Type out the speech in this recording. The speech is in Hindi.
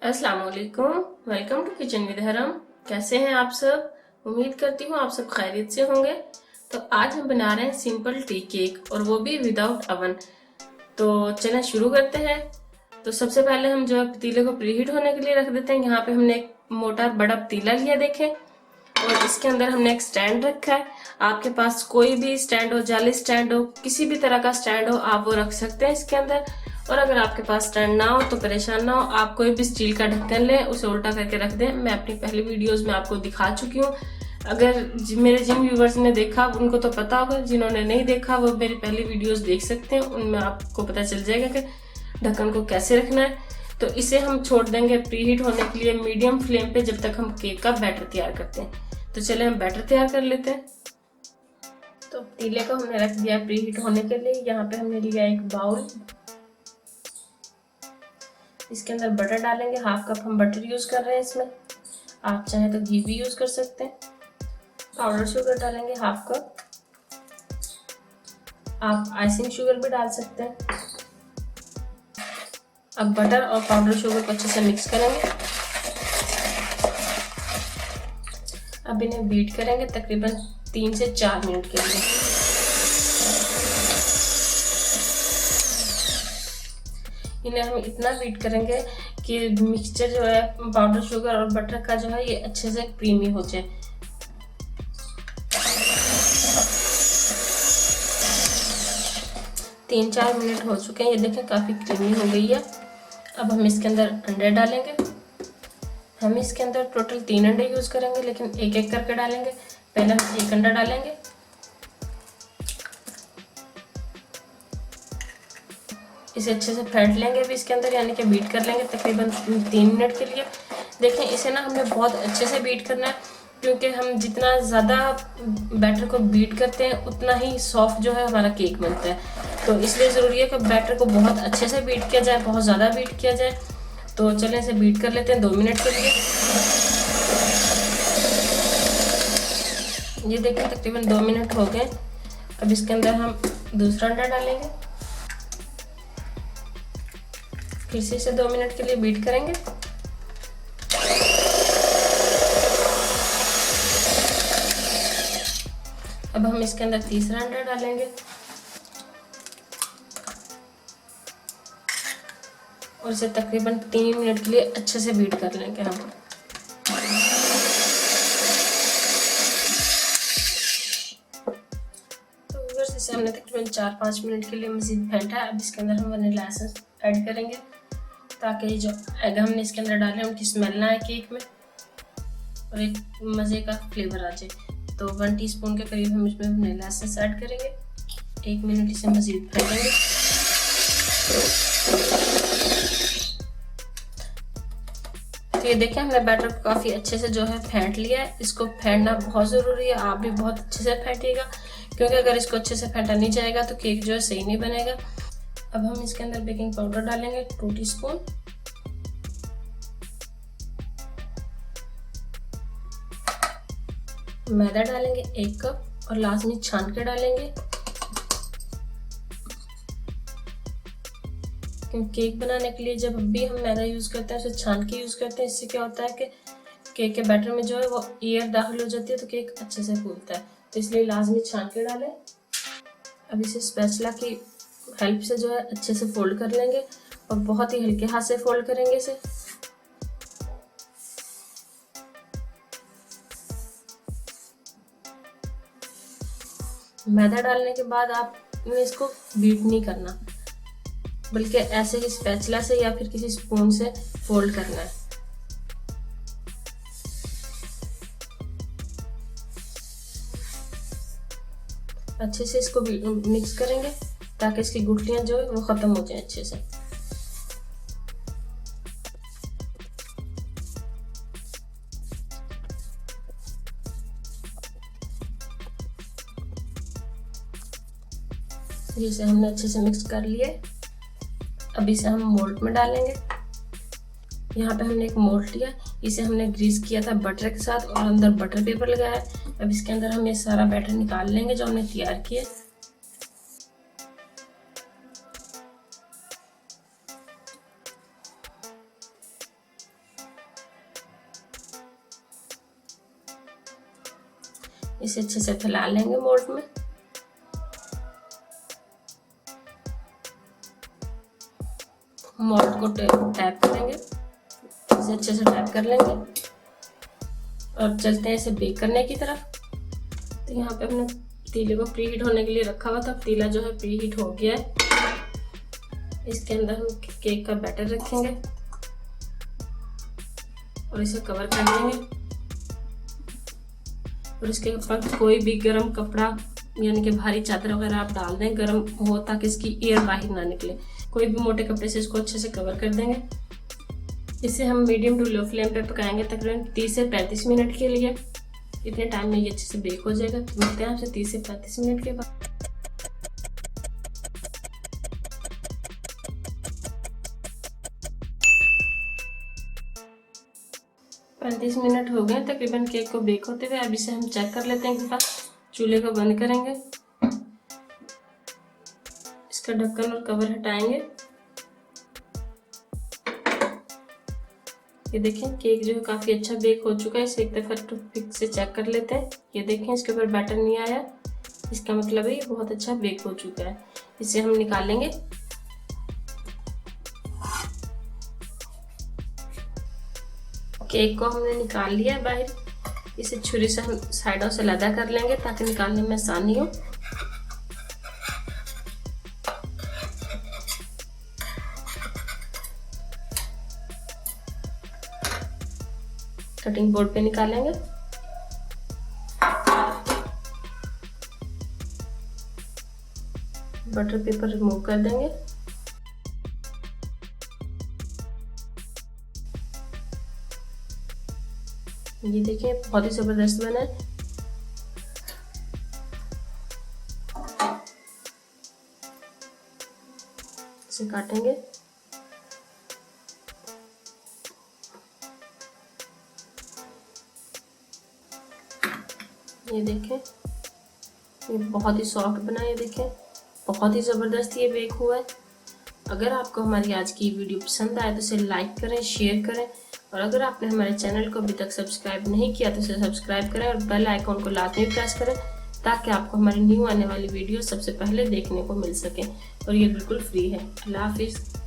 अस्सलाम वालेकुम। वेलकम टू किचन विद हरम। कैसे हैं आप सब? उम्मीद करती हूँ आप सब खैरियत से होंगे। तो आज हम बना रहे हैं सिंपल टी केक और वो भी विदाउट अवन। तो चलें शुरू करते हैं। तो सबसे पहले हम जो है पतीले को प्रीहीट होने के लिए रख देते हैं। यहाँ पे हमने एक मोटा बड़ा पतीला लिया देखें, और इसके अंदर हमने एक स्टैंड रखा है। आपके पास कोई भी स्टैंड हो, जाली स्टैंड हो, किसी भी तरह का स्टैंड हो, आप वो रख सकते हैं इसके अंदर। और अगर आपके पास स्टैंड ना हो तो परेशान ना हो, आप कोई भी स्टील का ढक्कन लें, उसे उल्टा करके रख दें। मैं अपनी पहली वीडियोस में आपको दिखा चुकी हूँ। अगर मेरे जिन व्यूवर्स ने देखा उनको तो पता होगा, जिन्होंने नहीं देखा वो मेरी पहली वीडियोस देख सकते हैं, उनमें आपको पता चल जाएगा कि ढक्कन को कैसे रखना है। तो इसे हम छोड़ देंगे प्रीहीट होने के लिए मीडियम फ्लेम पे, जब तक हम केक का बैटर तैयार करते हैं। तो चले हम बैटर तैयार कर लेते हैं। तो पतीले को हमने रख दिया प्रीहीट होने के लिए। यहाँ पे हमने लिया एक बाउल, इसके अंदर बटर डालेंगे। हाफ कप हम बटर यूज कर रहे हैं इसमें। आप चाहे तो घी भी यूज कर सकते हैं। पाउडर शुगर डालेंगे हाफ कप। आप आइसिंग शुगर भी डाल सकते हैं। अब बटर और पाउडर शुगर को अच्छे से मिक्स करेंगे। अब इन्हें बीट करेंगे तकरीबन 3 से 4 मिनट के लिए। इन्हें हम इतना बीट करेंगे कि मिक्सचर जो है पाउडर शुगर और बटर का जो है ये अच्छे से क्रीमी हो जाए। तीन चार मिनट हो चुके हैं, ये देखें काफ़ी क्रीमी हो गई है। अब हम इसके अंदर अंडे डालेंगे। हम इसके अंदर टोटल 3 अंडे यूज़ करेंगे, लेकिन एक एक करके डालेंगे। पहले हम एक अंडा डालेंगे, इसे अच्छे से फेंट लेंगे अभी इसके अंदर, यानी कि बीट कर लेंगे तकरीबन 3 मिनट के लिए। देखें इसे ना हमें बहुत अच्छे से बीट करना है, क्योंकि हम जितना ज़्यादा बैटर को बीट करते हैं उतना ही सॉफ्ट जो है हमारा केक बनता है। तो इसलिए ज़रूरी है कि बैटर को बहुत अच्छे से बीट किया जाए, बहुत ज़्यादा बीट किया जाए। तो चलें इसे बीट कर लेते हैं 2 मिनट के लिए। ये देखें तकरीबन 2 मिनट हो गए। अब इसके अंदर हम दूसरा अंडा डालेंगे, फिर से इसे 2 मिनट के लिए बीट करेंगे। अब हम इसके अंदर तीसरा अंडा डालेंगे और इसे तकरीबन 3 मिनट के लिए अच्छे से बीट कर लेंगे हम। तो इसे हमने तकरीबन 4-5 मिनट के लिए मज़ीद फेंटा है। अब इसके अंदर हम वनीला एसेंस ऐड करेंगे, ताकि जो एग हमने इसके अंदर डाले उनकी स्मेल ना आए केक में और एक मज़े का फ्लेवर आ जाए। तो 1 टीस्पून के करीब हम इसमें वनीला एसेंस ऐड करेंगे। 1 मिनट इसे मज़ीद फेंटेंगे। तो ये देखें हमने बैटर को काफ़ी अच्छे से जो है फेंट लिया है। इसको फेंटना बहुत ज़रूरी है, आप भी बहुत अच्छे से फेंटिएगा, क्योंकि अगर इसको अच्छे से फेंटा नहीं जाएगा तो केक जो है सही नहीं बनेगा। अब हम इसके अंदर बेकिंग पाउडर डालेंगे 2 टीस्पून। मैदा डालेंगे 1 कप और लाजमी छान के डालेंगे, क्योंकि केक बनाने के लिए जब भी हम मैदा यूज़ करते हैं उसे छान के यूज़ करते हैं। इससे क्या होता है कि केक के बैटर में जो है वो एयर दाखिल हो जाती है, तो केक अच्छे से फूलता है। तो इसलिए लाजमी छान के डालें। अब इसे स्पैचुला की हेल्प से जो है अच्छे से फोल्ड कर लेंगे, और बहुत ही हल्के हाथ से फोल्ड करेंगे इसे। मैदा डालने के बाद आपने इसको बीट नहीं करना, बल्कि ऐसे ही स्पैचुला से या फिर किसी स्पून से फोल्ड करना है। अच्छे से इसको मिक्स करेंगे ताकि इसकी गुठलियां जो है वो ख़त्म हो जाए अच्छे से। इसे हमने अच्छे से मिक्स कर लिया। अब इसे हम मोल्ड में डालेंगे। यहाँ पे हमने एक मोल्ड लिया, इसे हमने ग्रीस किया था बटर के साथ और अंदर बटर पेपर लगाया है। अब इसके अंदर हम ये सारा बैटर निकाल लेंगे जो हमने तैयार किया। इसे अच्छे से फैला लेंगे मोल्ड में। मोल्ड को टैप करेंगे, इसे अच्छे से टैप कर लेंगे और चलते हैं इसे बेक करने की तरफ। तो यहाँ पे हमने पतीले को प्री हीट होने के लिए रखा हुआ था। पतीला जो है प्री हीट हो गया है। इसके अंदर हम केक का बैटर रखेंगे और इसे कवर कर देंगे और इसके ऊपर कोई भी गर्म कपड़ा यानी कि भारी चादर वगैरह आप डाल दें, गर्म हो ताकि इसकी एयर बाहर ना निकले। कोई भी मोटे कपड़े से इसको अच्छे से कवर कर देंगे। इसे हम मीडियम टू लो फ्लेम पे पकाएंगे तकरीबन 30 से 35 मिनट के लिए। इतने टाइम में ये अच्छे से बेक हो जाएगा। तो मिलते हैं आपसे 30 से 35 मिनट के बाद। 35 मिनट हो गए तकरीबन केक को बेक होते हुए। अब इसे हम चेक कर लेते हैं एक दफा। चूल्हे को बंद करेंगे, इसका ढक्कन और कवर हटाएंगे। ये देखें केक जो है काफी अच्छा बेक हो चुका है। इसे एक दफा टूथपिक से चेक कर लेते हैं। ये देखें इसके ऊपर बैटर नहीं आया, इसका मतलब है ये बहुत अच्छा बेक हो चुका है। इसे हम निकालेंगे। केक को हमने निकाल लिया बाहर। इसे छुरी से हम साइडों से लदा कर लेंगे ताकि निकालने में आसानी हो। कटिंग बोर्ड पे निकालेंगे। बटर पेपर रिमूव कर देंगे। ये देखिए बहुत ही जबरदस्त बना है। इसे काटेंगे। ये देखें ये बहुत ही सॉफ्ट बना है। ये देखें बहुत ही ज़बरदस्त ये बेक हुआ है। अगर आपको हमारी आज की वीडियो पसंद आए तो इसे लाइक करें, शेयर करें और अगर आपने हमारे चैनल को अभी तक सब्सक्राइब नहीं किया तो इसे सब्सक्राइब करें और बेल आइकॉन को लाजमी प्रेस करें ताकि आपको हमारी न्यू आने वाली वीडियो सबसे पहले देखने को मिल सके। और ये बिल्कुल फ्री है। अल्लाह हाफिज़।